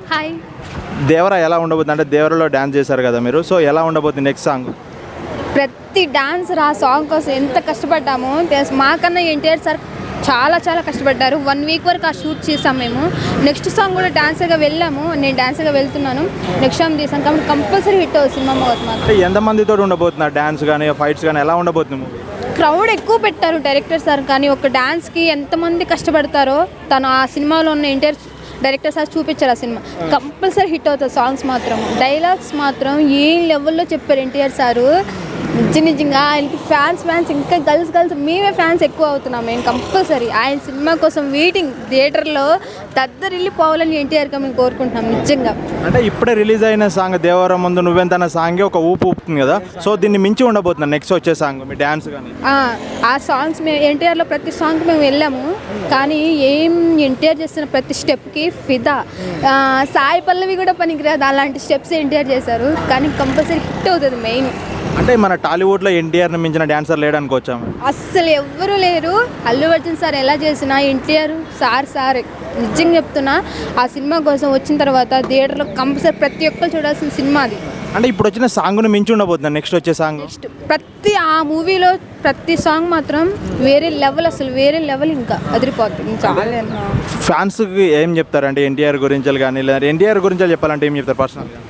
Hi. దేవర ఎలా ఉండబోతుంది అంటే దేవరలో డ్యాన్స్ చేశారు కదా మీరు, సో ఎలా ఉండబోతుంది నెక్స్ట్ సాంగ్? ప్రతి డాన్సర్ ఆ సాంగ్ కోసం ఎంత కష్టపడ్డామో తెలుసు. మాకన్నా ఎన్టీఆర్ సార్ చాలా చాలా కష్టపడ్డారు. 1 వీక్ వరకు ఆ షూట్ చేసాం మేము. నెక్స్ట్ సాంగ్ కూడా డాన్సర్గా వెళ్ళాము. నేను డాన్సర్గా వెళ్తున్నాను. నెక్స్ట్ సాంగ్ తీసాం కాబట్టి కంపల్సరీ హిట్ అవుతుంది సినిమా మాత్రం. అంటే ఎంతమందితో ఉండబోతున్నారు డాన్స్ కానీ ఫైట్స్ కానీ ఎలా ఉండబోతుంది మూవీ? క్రౌడ్ ఎక్కువ పెట్టారు డైరెక్టర్ సార్, కానీ ఒక డాన్స్కి ఎంతమంది కష్టపడతారో తను ఆ సినిమాలో ఉన్న ఎన్టీఆర్ డైరెక్టర్ సార్ చూపించారు. ఆ సినిమా కంపల్సరీ హిట్ అవుతుంది. సాంగ్స్ మాత్రం, డైలాగ్స్ మాత్రం ఏ లెవెల్లో చెప్పారు ఎన్టీఆర్ సారు. నిజంగా ఆయనకి ఫ్యాన్స్ ఇంకా గర్ల్స్ మేమే ఫ్యాన్స్ ఎక్కువ అవుతున్నాం. మేము కంపల్సరీ ఆయన సినిమా కోసం వెయిటింగ్ థియేటర్లో దద్దరిల్లిపోవాలని ఎన్టీఆర్గా మేము కోరుకుంటున్నాం నిజంగా. అంటే ఇప్పుడే రిలీజ్ అయిన సాంగ్ దేవరం ముందు నువ్వెంతన్న సాంగ్ ఒక ఊపు ఊపుతుంది కదా, సో దీన్ని మించి ఉండబోతున్నా నెక్స్ట్ వచ్చే సాంగ్ మీ డ్యాన్స్ కానీ? ఆ సాంగ్స్ మేము ఎన్టీఆర్లో ప్రతి సాంగ్కి మేము వెళ్ళాము, కానీ ఎన్టీఆర్ చేస్తున్న ప్రతి స్టెప్కి ఫిదా. సాయి పల్లవి కూడా పనికిరాదు, అలాంటి స్టెప్స్ ఎన్టీఆర్ చేశారు. కానీ కంపల్సరీ హిట్ అవుతుంది మెయిన్. అంటే మన టాలీవుడ్లో ఎన్టీఆర్ని మించిన డ్యాన్సర్ లేడానికి వచ్చాము. అస్సలు ఎవ్వరూ లేరు. అల్లు అర్జున్ సార్ ఎలా చేసినా ఎన్టీఆర్ సార్ నిజంగా చెప్తున్నా. ఆ సినిమా కోసం వచ్చిన తర్వాత థియేటర్లో కంపల్సరీ ప్రతి ఒక్కరు చూడాల్సిన సినిమా అది. అంటే ఇప్పుడు వచ్చిన సాంగ్ను మించి ఉండబోతున్నా నెక్స్ట్ వచ్చే సాంగ్? నెక్స్ట్ ఆ మూవీలో ప్రతి సాంగ్ మాత్రం వేరే లెవెల్, అసలు వేరే లెవెల్, ఇంకా అదిరిపోతుంది. చాలా ఫ్యాన్స్కి ఏం చెప్తారంటే ఎన్టీఆర్ గురించి కానీ, లేదా ఎన్టీఆర్ గురించి చెప్పాలంటే ఏం చెప్తారు పర్సనల్గా?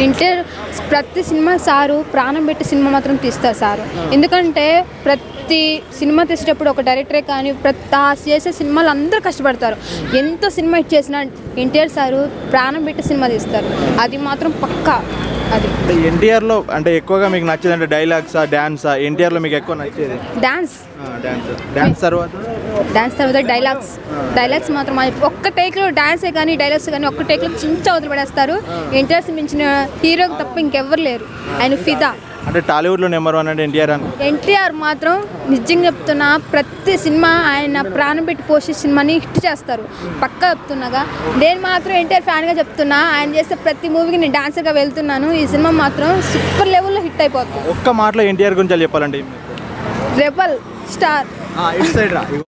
ఎన్టీఆర్ ప్రతి సినిమా సారు ప్రాణం పెట్టి సినిమా మాత్రం తీస్తారు సారు. ఎందుకంటే ప్రతి సినిమా తీసేటప్పుడు ఒక డైరెక్టరే కానీ చేసే సినిమాలు అందరూ కష్టపడతారు. ఎంతో సినిమా హిట్ చేసినా ఎన్టీఆర్ సారు ప్రాణం పెట్టి సినిమా తీస్తారు. అది మాత్రం పక్కా. అది ఎన్టీఆర్లో అంటే ఎక్కువగా మీకు నచ్చేది అంటే డైలాగ్సా డాన్సా? ఎన్టీఆర్లో మీకు ఎక్కువ నచ్చేది డాన్స్ తర్వాత డైలాగ్స్ మాత్రం ఒక్క టేక్లో డాన్సే కానీ డైలాగ్స్ కానీ ఒక్క టేక్లో చించ వదిలి పడేస్తారు. ఎన్టీఆర్ మించిన హీరోకి తప్ప ఇంకెవ్వరు లేరు. ఆయన ఫిదా. అంటే టాలీవుడ్లో నెంబర్ 1 అంటే ఎన్టీఆర్ మాత్రం నిజంగా చెప్తున్నా, ప్రతి సినిమా ఆయన ప్రాణం పెట్టి పోషించే సినిమాని హిట్ చేస్తారు పక్కా చెప్తున్నాగా. నేను మాత్రం ఎన్టీఆర్ ఫ్యాన్గా చెప్తున్నా. ఆయన చేసే ప్రతి మూవీకి నేను డాన్సర్గా వెళ్తున్నాను. ఈ సినిమా మాత్రం సూపర్ లెవెల్లో హిట్ అయిపోతుంది. ఒక్క మాటలో ఎన్టీఆర్ గురించి చెప్పాలంటే రెబల్ స్టార్.